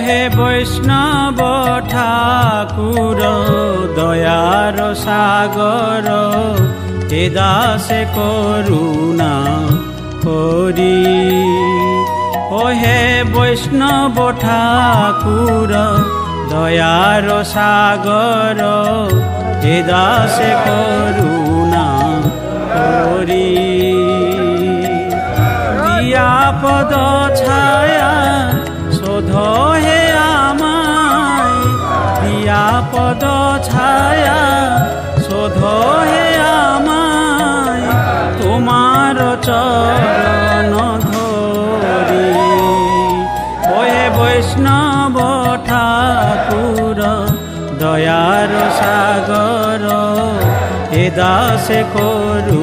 হে বৈষ্ণব ঠাকুর দয়ার সাগর, হে দাসে করুণা করি। ও হে বৈষ্ণব ঠাকুর দয়ার সাগর, হে দাসে করুণা করি। দিয়া পদ ছায়া শোধ হে আমায়, দিয়া পদ ছায়া শোধ হে আমায়, তোমার চরণ ধরি। ও হে বৈষ্ণব ঠাকুর দয়ার সাগর, হে দাসে করু